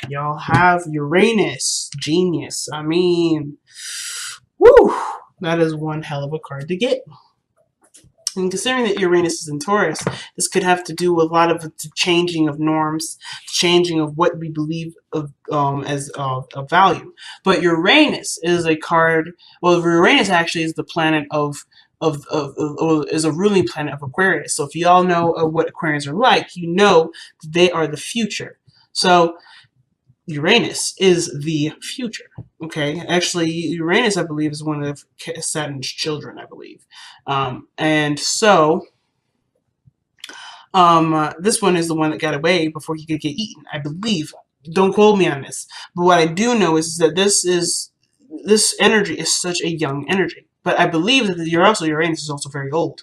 y'all have Uranus. Genius. I mean, woo! That is one hell of a card to get. And considering that Uranus is in Taurus, this could have to do with a lot of the changing of norms, changing of what we believe of as of value. But Uranus is a card. Well, Uranus actually is the planet is a ruling planet of Aquarius. So if you all know what Aquarians are like, you know they are the future. So Uranus is the future. Okay, actually, Uranus, I believe, is one of Saturn's children, I believe, and so this one is the one that got away before he could get eaten, I believe. Don't quote me on this, but what I do know is that this energy is such a young energy. But I believe that Uranus is also very old.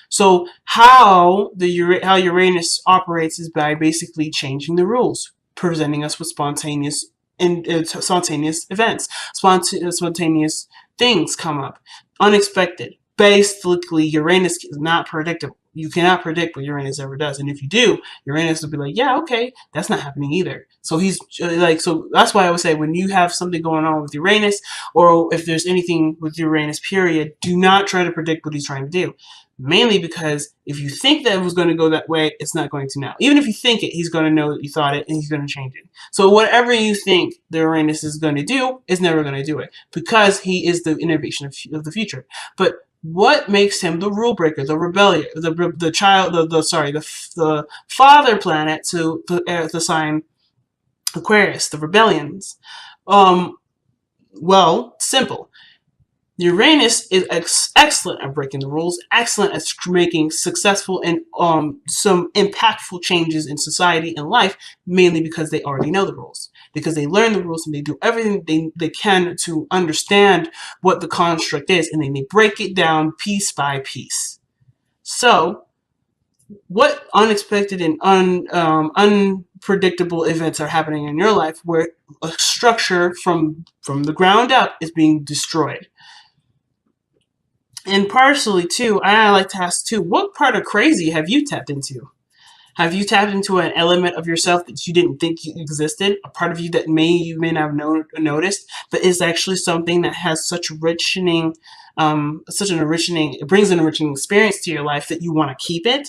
So how Uranus operates is by basically changing the rules, presenting us with spontaneous events, spontaneous things come up, unexpected. Basically, Uranus is not predictable. You cannot predict what Uranus ever does, and if you do, Uranus will be like, "Yeah, okay, that's not happening either." So he's so that's why I would say when you have something going on with Uranus, or if there's anything with Uranus, period, do not try to predict what he's trying to do. Mainly because if you think that it was going to go that way, it's not going to now. Even if you think it, he's going to know that you thought it and he's going to change it. So whatever you think the Uranus is going to do is never going to do it because he is the innovation of the future. But what makes him the rule breaker, the rebellion, the father planet to the sign Aquarius, the rebellions? Well, simple. Uranus is excellent at breaking the rules, excellent at making successful and some impactful changes in society and life, mainly because they already know the rules. Because they learn the rules and they do everything they can to understand what the construct is, and then they break it down piece by piece. So, what unexpected and unpredictable events are happening in your life where a structure from the ground up is being destroyed? And partially, too, I like to ask, too, what part of crazy have you tapped into? Have you tapped into an element of yourself that you didn't think existed? A part of you that you may not have noticed, but is actually something that has such an enriching, it brings an enriching experience to your life that you want to keep it?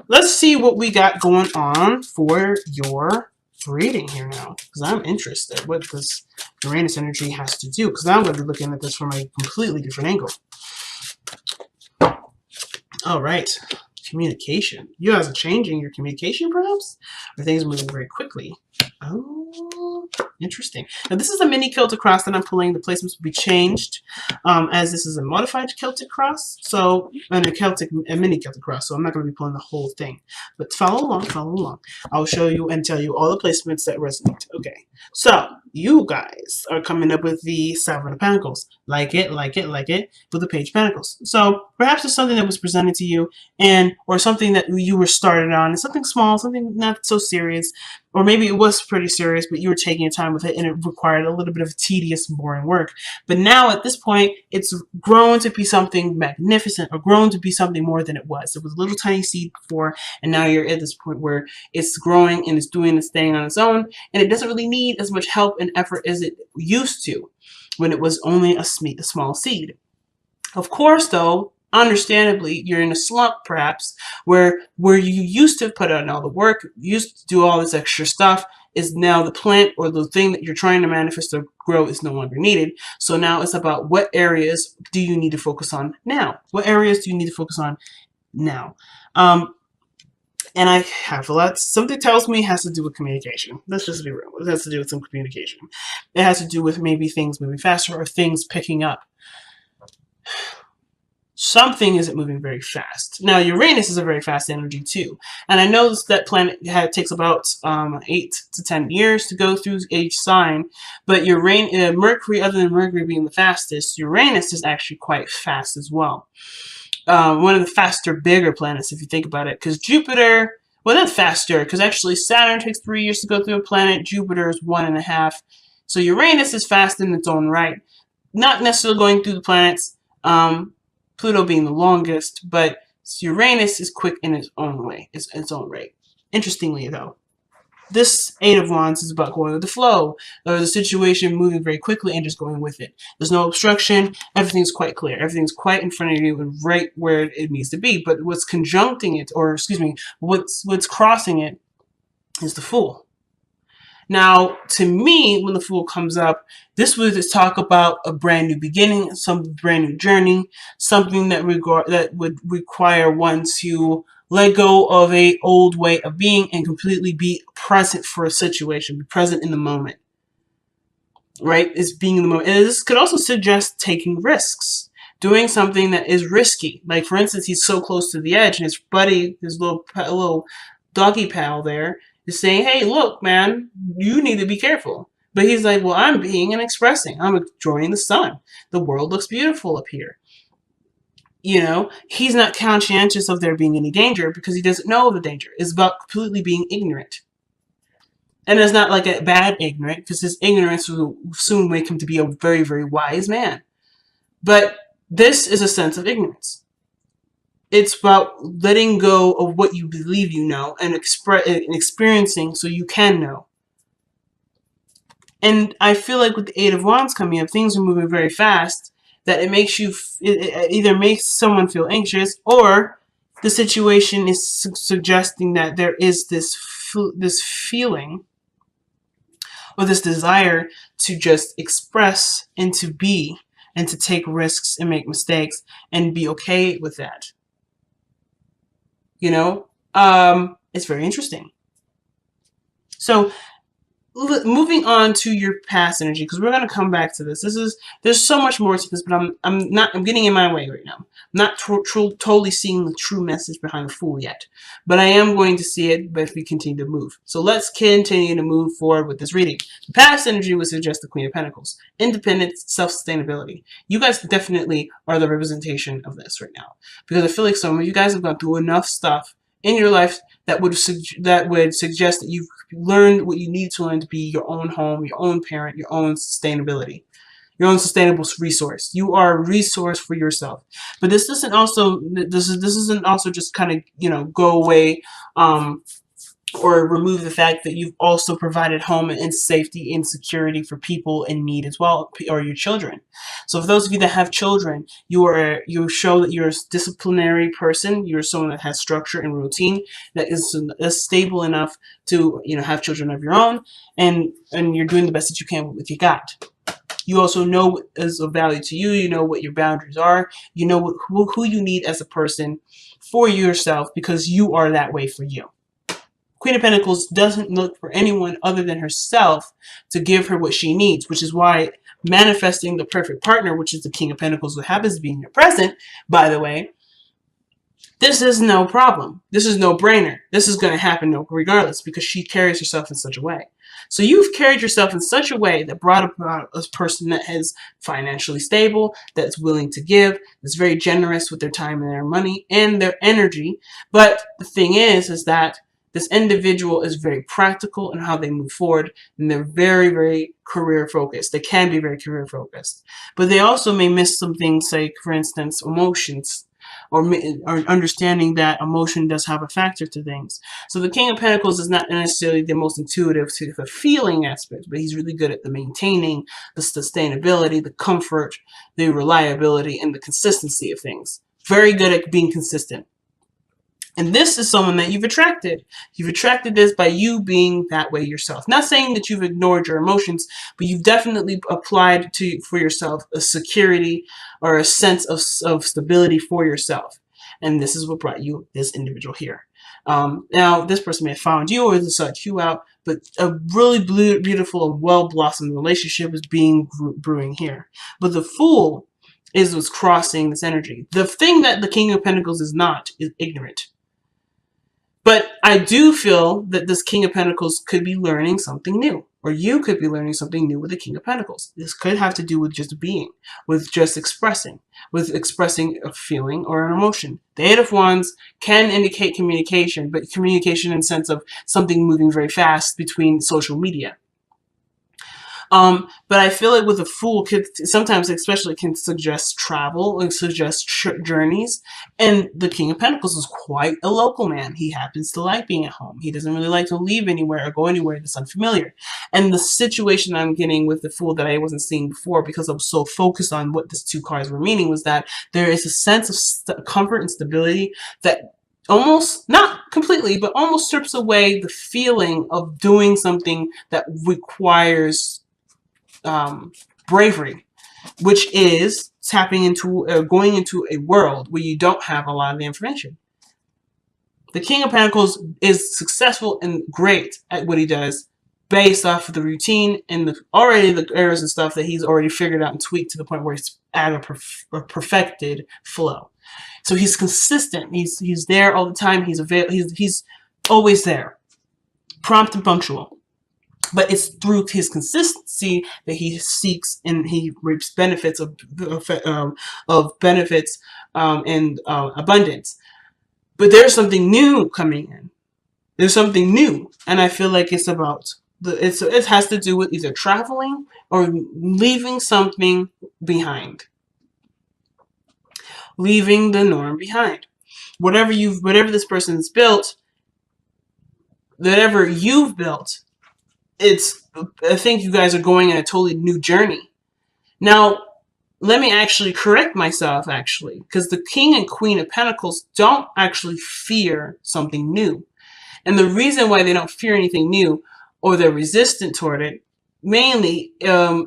Let's see what we got going on for your reading here now, because I'm interested what this Uranus energy has to do, because I'm going to be looking at this from a completely different angle. All right, communication. You guys are changing your communication, perhaps? Or things are moving very quickly? Oh, interesting. Now, this is a mini Celtic cross that I'm pulling. The placements will be changed as this is a modified Celtic cross, and a mini Celtic cross, so I'm not going to be pulling the whole thing. But follow along. I'll show you and tell you all the placements that resonate. Okay, so you guys are coming up with the Seven of Pentacles. Like it, with the Page of Pentacles. So perhaps it's something that was presented to you, or something that you were started on, and something small, something not so serious, or maybe it was pretty serious, but you were taking your time with it, and it required a little bit of tedious, boring work. But now, at this point, it's grown to be something magnificent, or grown to be something more than it was. It was a little tiny seed before, and now you're at this point where it's growing and it's doing its thing on its own, and it doesn't really need as much help and effort as it used to when it was only a small seed. Of course, though, understandably, you're in a slump, perhaps, where you used to put out all the work, used to do all this extra stuff, is now the plant or the thing that you're trying to manifest or grow is no longer needed. So now it's about what areas do you need to focus on now? What areas do you need to focus on now? And I have a lot. Something tells me it has to do with communication. Let's just be real. It has to do with some communication. It has to do with maybe things moving faster or things picking up. Something isn't moving very fast. Now, Uranus is a very fast energy too. And I know that planet takes about 8 to 10 years to go through each sign. But Mercury, other than Mercury being the fastest, Uranus is actually quite fast as well. One of the faster, bigger planets, if you think about it. Because Jupiter, well, not faster, because actually Saturn takes 3 years to go through a planet. Jupiter is 1.5. So Uranus is fast in its own right. Not necessarily going through the planets, Pluto being the longest, but Uranus is quick in its own way, its own rate. Interestingly, though. this Eight of Wands is about going with the flow, or the situation moving very quickly and just going with it. There's no obstruction. Everything's quite clear. Everything's quite in front of you and right where it needs to be. But what's conjuncting it, or excuse me, what's crossing it is the Fool. Now, to me, when the Fool comes up, this would talk about a brand new beginning, some brand new journey, something that would require one to let go of a old way of being and completely be present for a situation, be present in the moment. Right? It's being in the moment. And this could also suggest taking risks, doing something that is risky. Like, for instance, he's so close to the edge, and his buddy, his little doggy pal there, is saying, hey, look, man, you need to be careful. But he's like, well, I'm being and expressing. I'm enjoying the sun. The world looks beautiful up here. You know, he's not conscientious of there being any danger because he doesn't know of the danger. It's about completely being ignorant. And it's not like a bad ignorant, because his ignorance will soon make him to be a very, very wise man. But this is a sense of ignorance. It's about letting go of what you believe you know and experiencing so you can know. And I feel like with the Eight of Wands coming up, things are moving very fast, that it makes you, it either makes someone feel anxious, or the situation is suggesting that there is this feeling or this desire to just express and to be and to take risks and make mistakes and be okay with that. You know, it's very interesting. So moving on to your past energy, because we're going to come back to this. There's so much more to this, but I'm getting in my way right now. I'm not totally seeing the true message behind the Fool yet, but I am going to see it if we continue to move. So let's continue to move forward with this reading. The past energy would suggest the Queen of Pentacles, independence, self-sustainability. You guys definitely are the representation of this right now, because I feel like some of you guys have gone through enough stuff in your life that would suggest that you've learned what you need to learn to be your own home, your own parent, your own sustainability, your own sustainable resource. You are a resource for yourself. But this isn't also just kind of, you know, go away or remove the fact that you've also provided home and safety and security for people in need as well, or your children. So for those of you that have children, you show that you're a disciplinary person. You're someone that has structure and routine, that is stable enough to, you know, have children of your own, and you're doing the best that you can with what you got. You also know what is of value to you. You know what your boundaries are. You know who you need as a person for yourself, because you are that way for you. Queen of Pentacles doesn't look for anyone other than herself to give her what she needs, which is why manifesting the perfect partner, which is the King of Pentacles, who happens to be in your present, by the way, this is no problem. This is no brainer. This is going to happen regardless, because she carries herself in such a way. So you've carried yourself in such a way that brought about a person that is financially stable, that's willing to give, that's very generous with their time and their money and their energy. But the thing is that this individual is very practical in how they move forward, and they're very, very career focused. They can be very career focused, but they also may miss some things, like, for instance, emotions, or understanding that emotion does have a factor to things. So the King of Pentacles is not necessarily the most intuitive to the feeling aspect, but he's really good at the maintaining, the sustainability, the comfort, the reliability, and the consistency of things. Very good at being consistent. And this is someone that you've attracted. You've attracted this by you being that way yourself. Not saying that you've ignored your emotions, but you've definitely applied for yourself a security or a sense of stability for yourself. And this is what brought you this individual here. Now, this person may have found you or sought you out, but a really beautiful and well-blossomed relationship is brewing here. But the Fool is what's crossing this energy. The thing that the King of Pentacles is not is ignorant. But I do feel that this King of Pentacles could be learning something new, or you could be learning something new with the King of Pentacles. This could have to do with just being, with just expressing, with expressing a feeling or an emotion. The Eight of Wands can indicate communication, but communication in the sense of something moving very fast between social media. But I feel like with a fool, could sometimes, especially, can suggest travel and suggest journeys. And the King of Pentacles is quite a local man. He happens to like being at home. He doesn't really like to leave anywhere or go anywhere that's unfamiliar. And the situation I'm getting with the fool that I wasn't seeing before, because I was so focused on what these two cards were meaning, was that there is a sense of comfort and stability that almost, not completely, but almost strips away the feeling of doing something that requires bravery, which is tapping into, going into a world where you don't have a lot of the information. The King of Pentacles is successful and great at what he does based off of the routine and already the errors and stuff that he's already figured out and tweaked to the point where he's at a perfected flow. So he's consistent. He's there all the time. He's always there, prompt and punctual. But it's through his consistency that he seeks and he reaps benefits of benefits and abundance. But there's something new coming in. There's something new, and I feel like it's about it has to do with either traveling or leaving something behind, leaving the norm behind. Whatever this person's built, whatever you've built. I think you guys are going in a totally new journey. Now, let me actually correct myself, because the King and Queen of Pentacles don't actually fear something new. And the reason why they don't fear anything new, or they're resistant toward it, mainly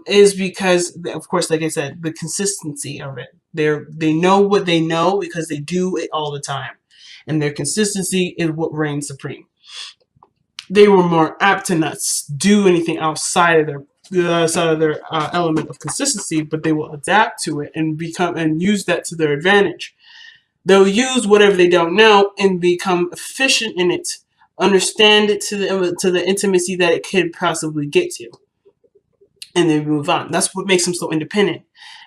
is because, of course, like I said, the consistency of it. They know what they know because they do it all the time. And their consistency is what reigns supreme. They were more apt to not do anything outside of their element of consistency, but they will adapt to it and use that to their advantage. They'll use whatever they don't know and become efficient in it, understand it to the intimacy that it could possibly get to, and then move on. That's what makes them so independent.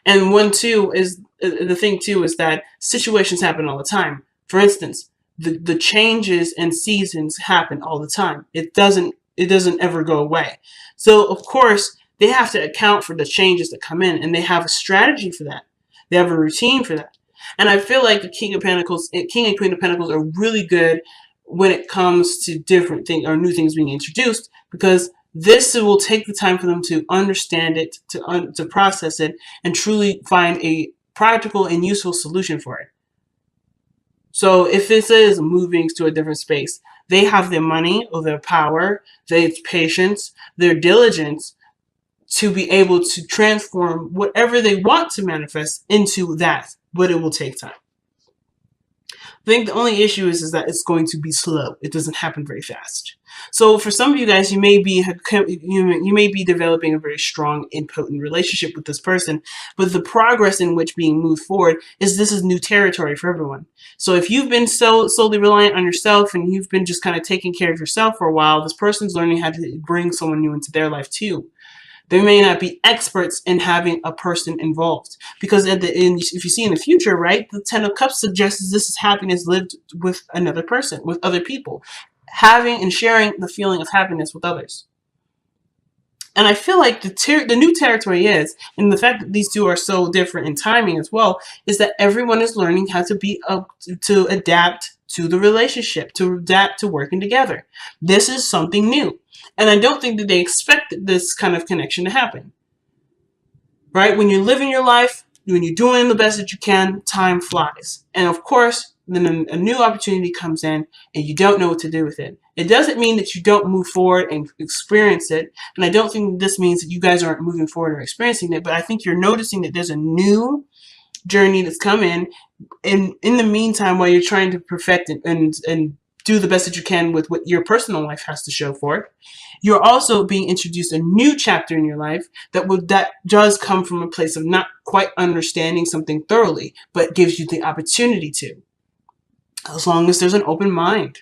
And the thing too is that situations happen all the time. For instance, the changes and seasons happen all the time. It doesn't ever go away. So of course they have to account for the changes that come in, and they have a strategy for that. They have a routine for that. And I feel like the King and Queen of Pentacles are really good when it comes to different things or new things being introduced, because this will take the time for them to understand it, to process it, and truly find a practical and useful solution for it. So if this is moving to a different space, they have the money or their power, their patience, their diligence to be able to transform whatever they want to manifest into that, but it will take time. I think the only issue is that it's going to be slow. It doesn't happen very fast. So for some of you guys, you may be developing a very strong and potent relationship with this person, but the progress in which being moved forward this is new territory for everyone. So if you've been so solely reliant on yourself and you've been just kind of taking care of yourself for a while, this person's learning how to bring someone new into their life too. They may not be experts in having a person involved, because at the end, if you see in the future, right, the Ten of Cups suggests this is happiness lived with another person, with other people, having and sharing the feeling of happiness with others. And I feel like the new territory is, and the fact that these two are so different in timing as well, is that everyone is learning how to adapt to the relationship, to adapt to working together. This is something new. And I don't think that they expected this kind of connection to happen. Right? When you're living your life, when you're doing the best that you can, time flies. And of course, then a new opportunity comes in and you don't know what to do with it. It doesn't mean that you don't move forward and experience it. And I don't think this means that you guys aren't moving forward or experiencing it. But I think you're noticing that there's a new journey that's come in the meantime, while you're trying to perfect it and do the best that you can with what your personal life has to show for it. You're also being introduced a new chapter in your life that does come from a place of not quite understanding something thoroughly, but gives you the opportunity to, as long as there's an open mind.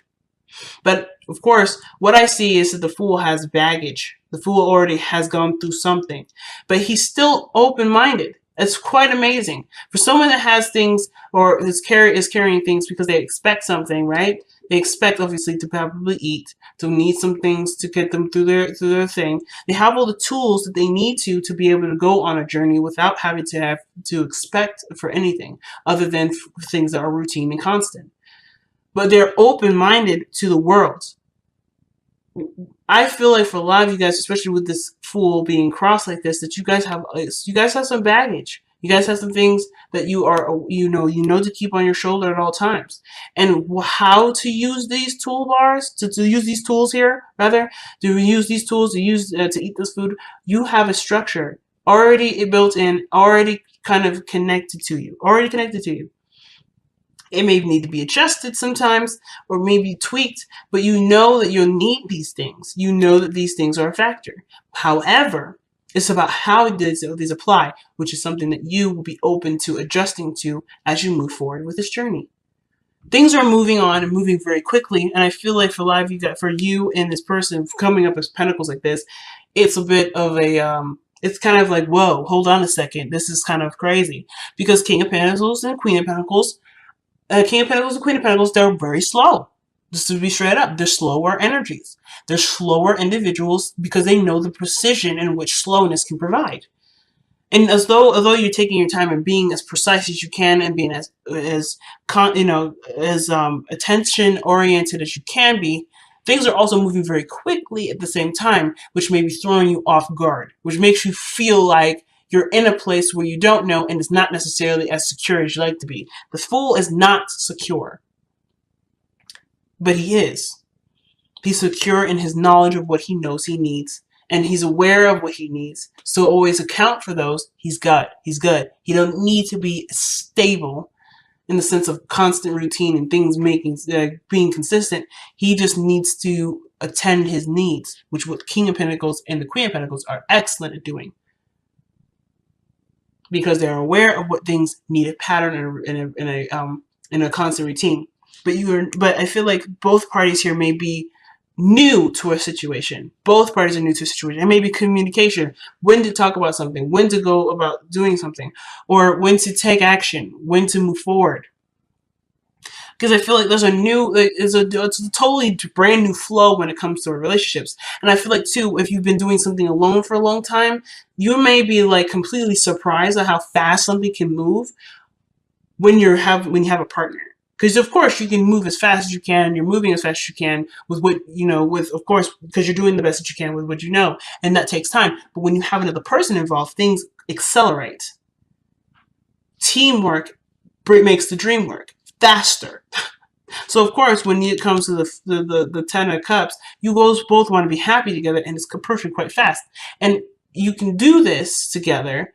But of course, what I see is that the Fool has baggage. The Fool already has gone through something, but he's still open-minded. It's quite amazing. For someone that has things or is carrying things because they expect something, right? They expect, obviously, to probably eat, to need some things to get them through their thing. They have all the tools that they need to be able to go on a journey without having to have to expect for anything other than things that are routine and constant. But they're open-minded to the world. I feel like for a lot of you guys, especially with this Fool being crossed like this, that you guys have some baggage. You guys have some things that you know to keep on your shoulder at all times. And how to use these toolbars, to use these tools here, rather, to use these tools to eat this food, you have a structure already built in, already kind of connected to you, It may need to be adjusted sometimes or maybe tweaked, but you know that you'll need these things. You know that these things are a factor. However, it's about how these apply, which is something that you will be open to adjusting to as you move forward with this journey. Things are moving on and moving very quickly, and I feel like for a lot of you guys, for you and this person coming up as pentacles like this, it's a bit of a it's kind of like, whoa, hold on a second, this is kind of crazy, because King of Pentacles and Queen of Pentacles, King of Pentacles and Queen of Pentacles, they're very slow. Just to be straight up, they're slower energies. They're slower individuals because they know the precision in which slowness can provide. And although you're taking your time and being as precise as you can and being as attention oriented as you can be, things are also moving very quickly at the same time, which may be throwing you off guard, which makes you feel like you're in a place where you don't know and it's not necessarily as secure as you like to be. The Fool is not secure, but he is. He's secure in his knowledge of what he knows he needs, and he's aware of what he needs. So always account for those. He's good. He's good. He don't need to be stable in the sense of constant routine and things being consistent. He just needs to attend his needs, which what King of Pentacles and the Queen of Pentacles are excellent at doing, because they're aware of what things need a pattern in a constant routine. But I feel like both parties here may be new to a situation. Both parties are new to a situation. And maybe communication, when to talk about something, when to go about doing something, or when to take action, when to move forward. Because I feel like it's a totally brand new flow when it comes to relationships. And I feel like too, if you've been doing something alone for a long time, you may be like completely surprised at how fast something can move when you have a partner. Because of course you can move as fast as you can. You're moving as fast as you can with of course, because you're doing the best that you can with what you know, and that takes time. But when you have another person involved, things accelerate. Teamwork makes the dream work faster. So of course, when it comes to the Ten of Cups, you both want to be happy together, and it's perfect quite fast. And you can do this together,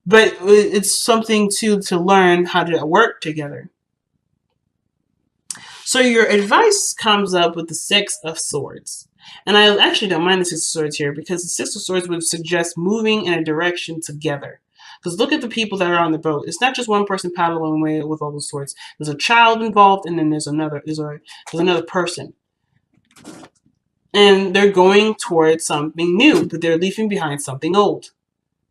but it's something to learn how to work together. So your advice comes up with the Six of Swords. And I actually don't mind the Six of Swords here, because the Six of Swords would suggest moving in a direction together. Because look at the people that are on the boat. It's not just one person paddling away with all the swords. There's a child involved, and then there's another person. And they're going towards something new, but they're leaving behind something old.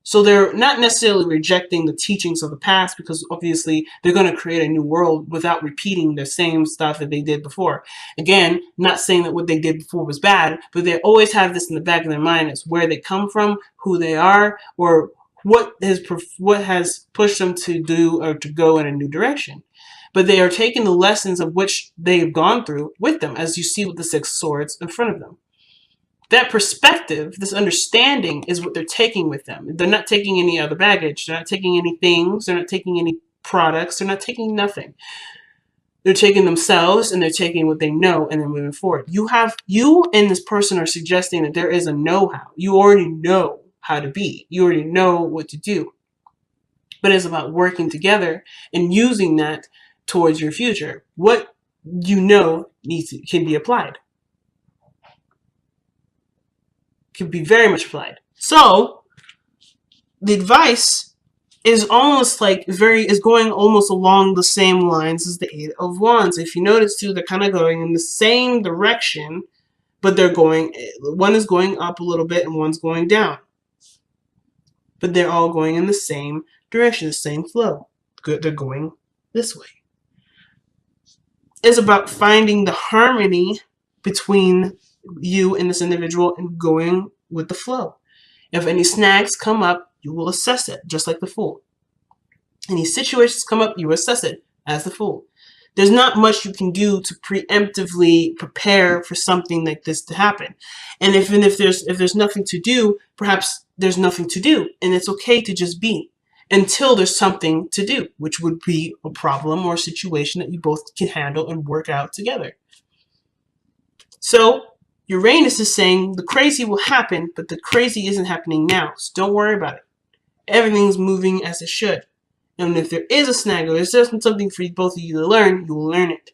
So they're not necessarily rejecting the teachings of the past, because obviously they're going to create a new world without repeating the same stuff that they did before. Again, not saying that what they did before was bad, but they always have this in the back of their mind. It's where they come from, who they are, or what has pushed them to do or to go in a new direction. But they are taking the lessons of which they've gone through with them, as you see with the Six Swords in front of them. That perspective, this understanding, is what they're taking with them. They're not taking any other baggage. They're not taking any things. They're not taking any products. They're not taking nothing. They're taking themselves, and they're taking what they know, and they're moving forward. You and this person are suggesting that there is a know-how. You already know how to be. You already know what to do. But it's about working together and using that towards your future. What you know can be applied. Can be very much applied. So the advice is almost like is going almost along the same lines as the Eight of Wands. If you notice too, they're kind of going in the same direction, but one is going up a little bit and one's going down. But they're all going in the same direction, the same flow. They're going this way. is about finding the harmony between you and this individual and going with the flow. If any snags come up, you will assess it, just like the Fool. Any situations come up, you assess it as the Fool. There's not much you can do to preemptively prepare for something like this to happen. And if there's nothing to do, perhaps there's nothing to do, and it's okay to just be until there's something to do, which would be a problem or a situation that you both can handle and work out together. So Uranus is saying the crazy will happen, but the crazy isn't happening now, so don't worry about it. Everything's moving as it should. And if there is a snag or there's just something for both of you to learn, you will learn it.